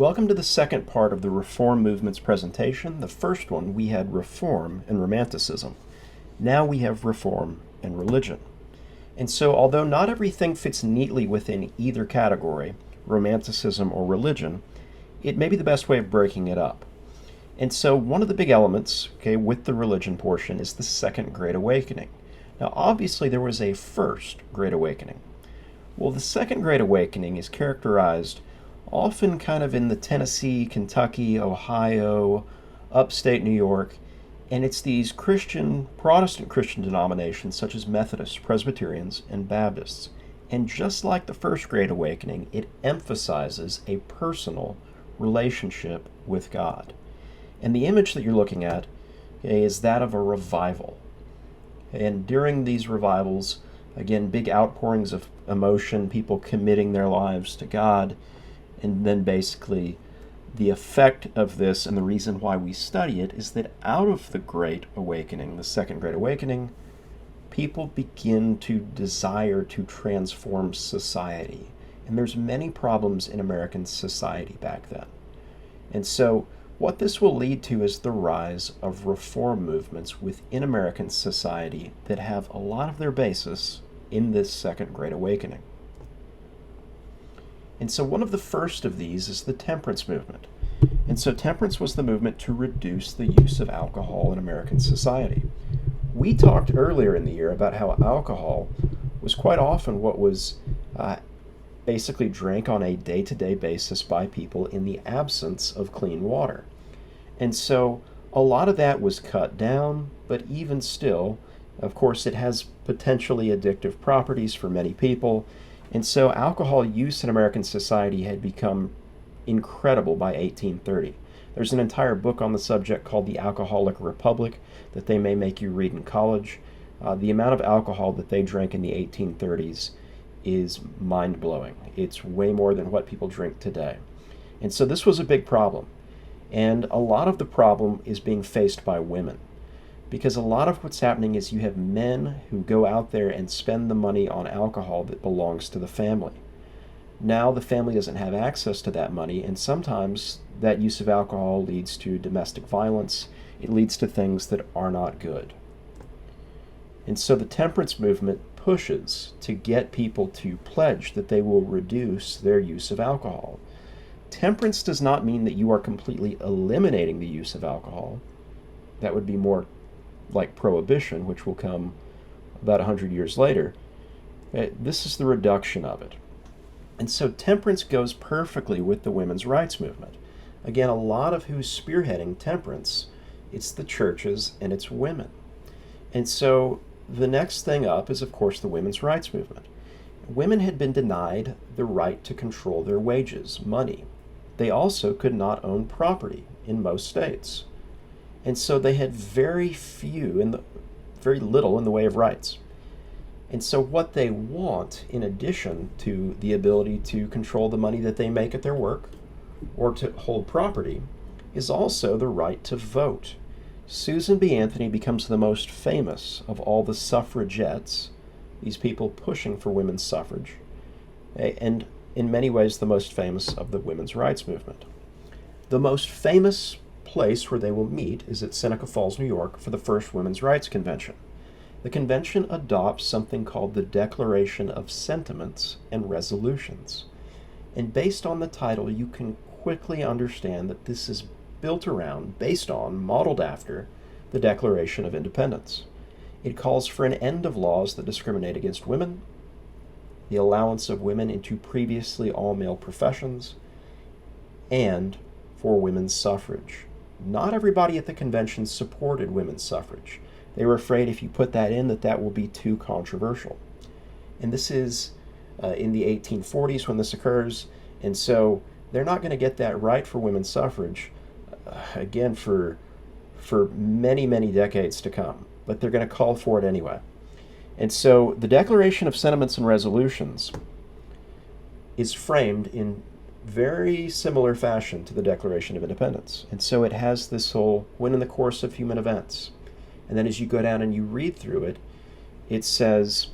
Welcome to the second part of the Reform Movement's presentation. The first one, we had Reform and Romanticism. Now we have Reform and Religion. And so, although not everything fits neatly within either category, Romanticism or religion, it may be the best way of breaking it up. And so, one of the big elements, with the religion portion is the Second Great Awakening. Now, obviously, there was a First Great Awakening. Well, the Second Great Awakening is characterized often kind of in the Tennessee, Kentucky, Ohio, upstate New York, and it's these Protestant Christian denominations such as Methodists, Presbyterians, and Baptists. And just like the First Great Awakening, it emphasizes a personal relationship with God. And the image that you're looking at is that of a revival. And during these revivals, again, big outpourings of emotion, people committing their lives to God. And then basically the effect of this and the reason why we study it is that out of the Great Awakening, the Second Great Awakening, people begin to desire to transform society. And there's many problems in American society back then. And so what this will lead to is the rise of reform movements within American society that have a lot of their basis in this Second Great Awakening. And so one of the first of these is the temperance movement. And so temperance was the movement to reduce the use of alcohol in American society. We talked earlier in the year about how alcohol was quite often what was basically drank on a day-to-day basis by people in the absence of clean water. And so a lot of that was cut down, but even still, of course, it has potentially addictive properties for many people. And so alcohol use in American society had become incredible by 1830. There's an entire book on the subject called The Alcoholic Republic that they may make you read in college. The amount of alcohol that they drank in the 1830s is mind-blowing. It's way more than what people drink today. And so this was a big problem. And a lot of the problem is being faced by women. Because a lot of what's happening is you have men who go out there and spend the money on alcohol that belongs to the family. Now the family doesn't have access to that money, and sometimes that use of alcohol leads to domestic violence. It leads to things that are not good. And so the temperance movement pushes to get people to pledge that they will reduce their use of alcohol. Temperance does not mean that you are completely eliminating the use of alcohol. That would be more like prohibition, which will come about 100 years later. This is the reduction of it. And so temperance goes perfectly with the women's rights movement. Again, a lot of who's spearheading temperance, it's the churches and it's women. And so the next thing up is, of course, the women's rights movement. Women had been denied the right to control their wages, money. They also could not own property in most states. And so they had very little in the way of rights. And so what they want, in addition to the ability to control the money that they make at their work or to hold property, is also the right to vote. Susan B. Anthony becomes the most famous of all the suffragettes, these people pushing for women's suffrage, and in many ways the most famous of the women's rights movement. The most famous place where they will meet is at Seneca Falls, New York, for the first Women's Rights Convention. The convention adopts something called the Declaration of Sentiments and Resolutions. And based on the title, you can quickly understand that this is based on, modeled after, the Declaration of Independence. It calls for an end of laws that discriminate against women, the allowance of women into previously all-male professions, and for women's suffrage. Not everybody at the convention supported women's suffrage. They were afraid if you put that in, that will be too controversial. And this is in the 1840s when this occurs, and so they're not going to get that right for women's suffrage, again, for many, many decades to come. But they're going to call for it anyway. And so the Declaration of Sentiments and Resolutions is framed in very similar fashion to the Declaration of Independence. And so it has this whole when in the course of human events. And then as you go down and you read through it, it says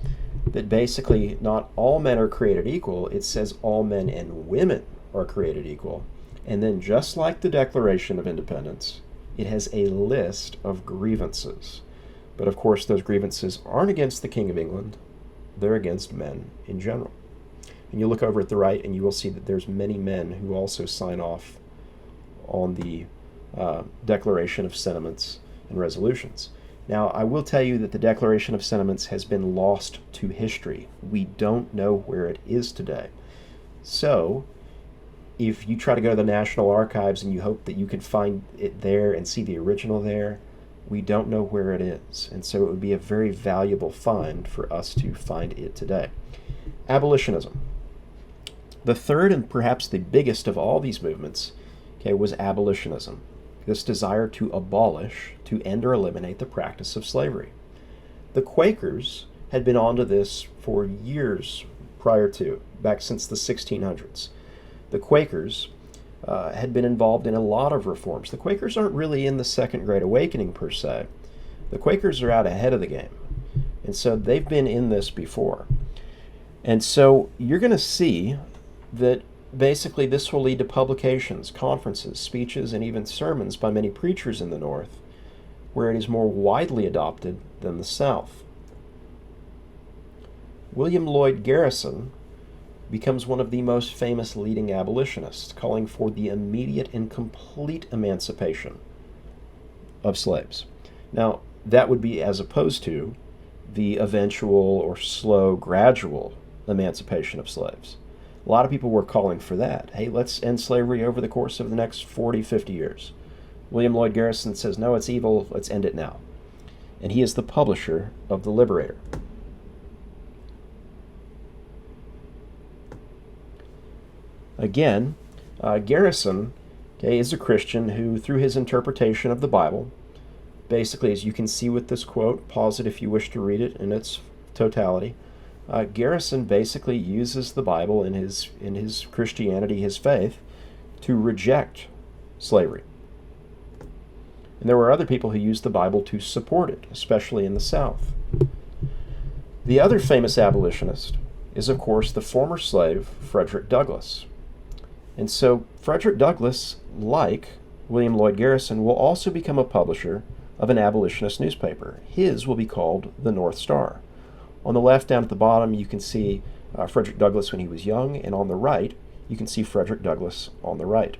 that basically not all men are created equal. It says all men and women are created equal. And then, just like the Declaration of Independence, it has a list of grievances. But of course, those grievances aren't against the King of England, they're against men in general. And you look over at the right and you will see that there's many men who also sign off on the Declaration of Sentiments and Resolutions. Now, I will tell you that the Declaration of Sentiments has been lost to history. We don't know where it is today. So, if you try to go to the National Archives and you hope that you can find it there and see the original there, we don't know where it is. And so it would be a very valuable find for us to find it today. Abolitionism. The third and perhaps the biggest of all these movements, was abolitionism. This desire to abolish, to end or eliminate the practice of slavery. The Quakers had been onto this for years prior to, back since the 1600s. The Quakers had been involved in a lot of reforms. The Quakers aren't really in the Second Great Awakening per se. The Quakers are out ahead of the game. And so they've been in this before. And so you're going to see that basically this will lead to publications, conferences, speeches, and even sermons by many preachers in the North, where it is more widely adopted than the South. William Lloyd Garrison becomes one of the most famous leading abolitionists, calling for the immediate and complete emancipation of slaves. Now, that would be as opposed to the eventual or slow, gradual emancipation of slaves. A lot of people were calling for that. Hey, let's end slavery over the course of the next 40, 50 years. William Lloyd Garrison says, no, it's evil, let's end it now. And he is the publisher of The Liberator. Again, Garrison is a Christian who, through his interpretation of the Bible, basically, as you can see with this quote, pause it if you wish to read it in its totality, Garrison basically uses the Bible in his Christianity, his faith, to reject slavery. And there were other people who used the Bible to support it, especially in the South. The other famous abolitionist is, of course, the former slave Frederick Douglass. And so Frederick Douglass, like William Lloyd Garrison, will also become a publisher of an abolitionist newspaper. His will be called the North Star. On the left, down at the bottom, you can see Frederick Douglass when he was young, and on the right, you can see Frederick Douglass on the right.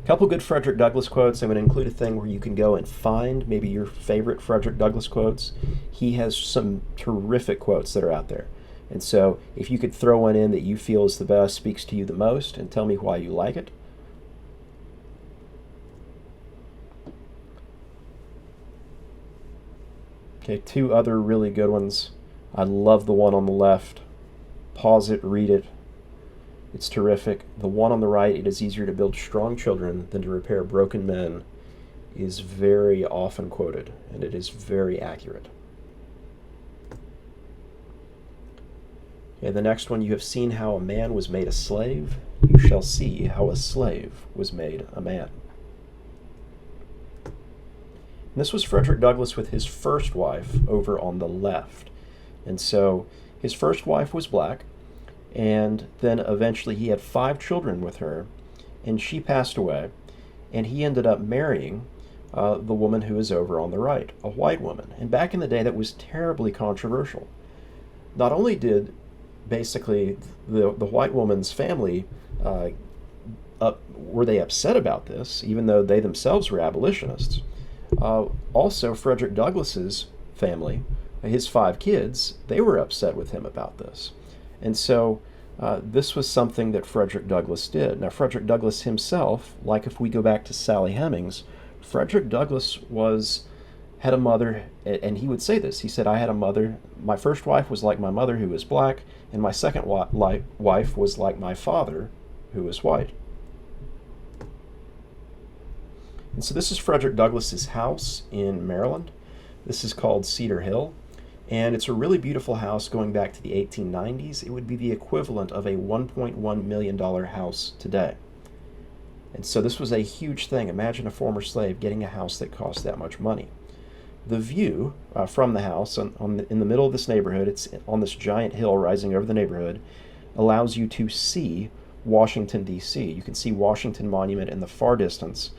A couple good Frederick Douglass quotes. I'm going to include a thing where you can go and find maybe your favorite Frederick Douglass quotes. He has some terrific quotes that are out there. And so if you could throw one in that you feel is the best, speaks to you the most, and tell me why you like it. Okay, two other really good ones. I love the one on the left. Pause it, read it. It's terrific. The one on the right, it is easier to build strong children than to repair broken men, is very often quoted, and it is very accurate. Okay, the next one, you have seen how a man was made a slave. You shall see how a slave was made a man. And this was Frederick Douglass with his first wife over on the left. And so his first wife was black, and then eventually he had 5 children with her, and she passed away, and he ended up marrying the woman who is over on the right, a white woman. And back in the day, that was terribly controversial. Not only did basically the white woman's family were they upset about this, even though they themselves were abolitionists, also Frederick Douglass's family, his 5 kids, they were upset with him about this. And so this was something that Frederick Douglass did. Now, Frederick Douglass himself, like if we go back to Sally Hemings, Frederick Douglass had a mother, and he would say this. He said, I had a mother, my first wife was like my mother, who was black, and my second wife was like my father, who was white. And so this is Frederick Douglass's house in Maryland. This is called Cedar Hill, and it's a really beautiful house going back to the 1890s. It would be the equivalent of a $1.1 million house today. And so this was a huge thing. Imagine a former slave getting a house that cost that much money. The view from the house in the middle of this neighborhood, it's on this giant hill rising over the neighborhood, allows you to see Washington, D.C. You can see Washington Monument in the far distance,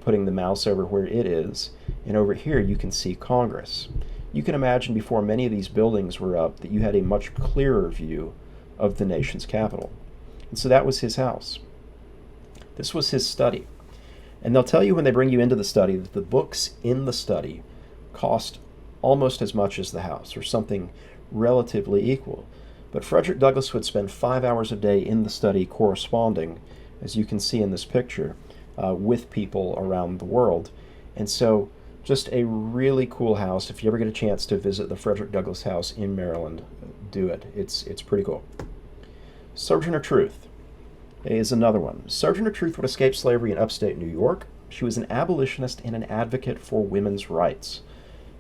putting the mouse over where it is, and over here you can see Congress. You can imagine before many of these buildings were up that you had a much clearer view of the nation's capital. And so that was his house. This was his study. And they'll tell you when they bring you into the study that the books in the study cost almost as much as the house, or something relatively equal. But Frederick Douglass would spend 5 hours a day in the study corresponding, as you can see in this picture, with people around the world. And so just a really cool house. If you ever get a chance to visit the Frederick Douglass House in Maryland, do it. It's pretty cool. Sojourner Truth is another one. Sojourner Truth would escape slavery in upstate New York. She was an abolitionist and an advocate for women's rights.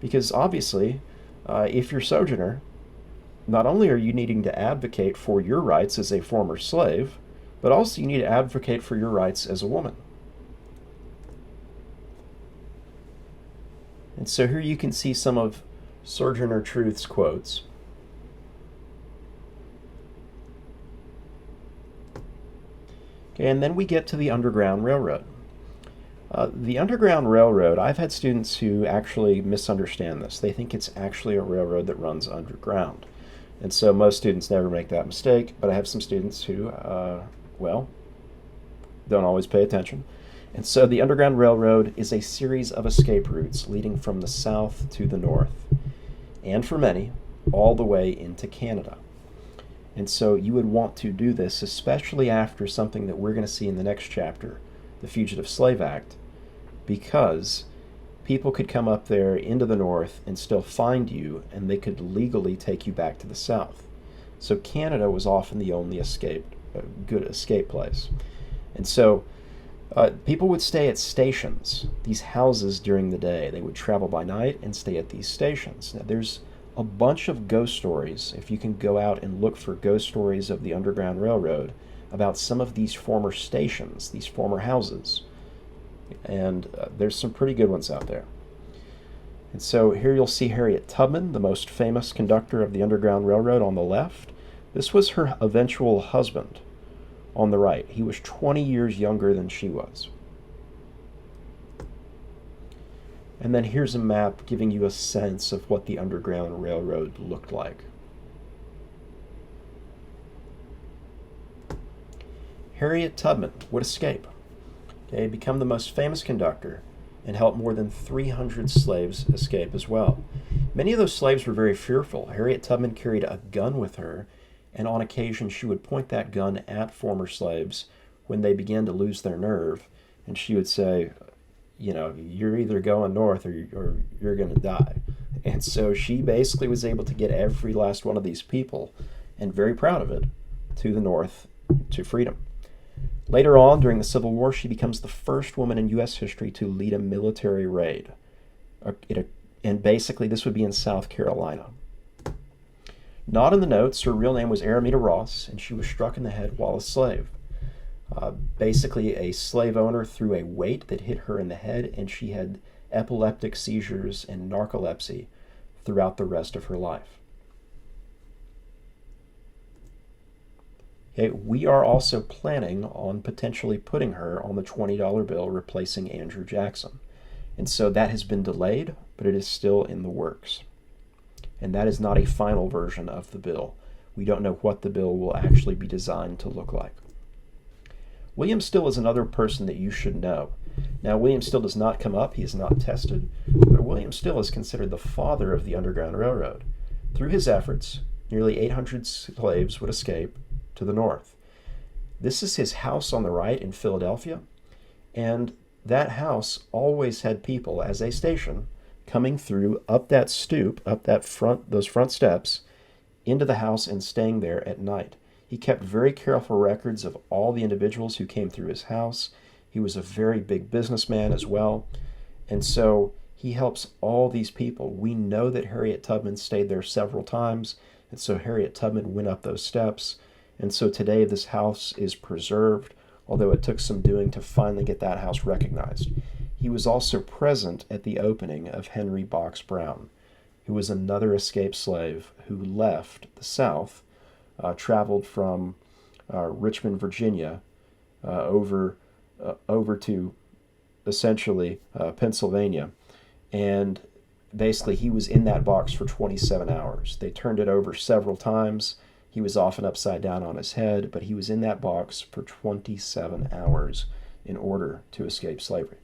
Because obviously, if you're Sojourner, not only are you needing to advocate for your rights as a former slave, but also you need to advocate for your rights as a woman. And so here you can see some of Sojourner Truth's quotes. Okay, and then we get to the Underground Railroad. The Underground Railroad, I've had students who actually misunderstand this. They think it's actually a railroad that runs underground. And so most students never make that mistake, but I have some students who, don't always pay attention. And so the Underground Railroad is a series of escape routes leading from the south to the north, and for many, all the way into Canada. And so you would want to do this, especially after something that we're going to see in the next chapter, the Fugitive Slave Act, because people could come up there into the north and still find you, and they could legally take you back to the south. So Canada was often the only good escape place. And so people would stay at stations, these houses during the day. They would travel by night and stay at these stations. Now, there's a bunch of ghost stories, if you can go out and look for ghost stories of the Underground Railroad, about some of these former stations, these former houses. And there's some pretty good ones out there. And so here you'll see Harriet Tubman, the most famous conductor of the Underground Railroad, on the left. This was her eventual husband on the right. He was 20 years younger than she was. And then here's a map giving you a sense of what the Underground Railroad looked like. Harriet Tubman would escape, become the most famous conductor, and help more than 300 slaves escape as well. Many of those slaves were very fearful. Harriet Tubman carried a gun with her, and on occasion she would point that gun at former slaves when they began to lose their nerve, and she would say, you're either going north or you're going to die. And so she basically was able to get every last one of these people, and very proud of it, to the north, to freedom. Later on, during the Civil War, she becomes the first woman in U.S. history to lead a military raid. And basically, this would be in South Carolina. Not in the notes, her real name was Aramita Ross, and she was struck in the head while a slave. Basically, a slave owner threw a weight that hit her in the head, and she had epileptic seizures and narcolepsy throughout the rest of her life. Okay, we are also planning on potentially putting her on the $20 bill, replacing Andrew Jackson. And so that has been delayed, but it is still in the works. And that is not a final version of the bill. We don't know what the bill will actually be designed to look like. William Still is another person that you should know. Now, William Still does not come up. He is not tested. But William Still is considered the father of the Underground Railroad. Through his efforts, nearly 800 slaves would escape to the north. This is his house on the right in Philadelphia. And that house always had people, as a station, coming through up that stoop, up those front steps, into the house and staying there at night. He kept very careful records of all the individuals who came through his house. He was a very big businessman as well. And so he helps all these people. We know that Harriet Tubman stayed there several times. And so Harriet Tubman went up those steps. And so today this house is preserved, although it took some doing to finally get that house recognized. He was also present at the opening of Henry Box Brown, who was another escaped slave who left the South, traveled from Richmond, Virginia, over to essentially Pennsylvania. And basically, he was in that box for 27 hours. They turned it over several times. He was often upside down on his head, but he was in that box for 27 hours in order to escape slavery.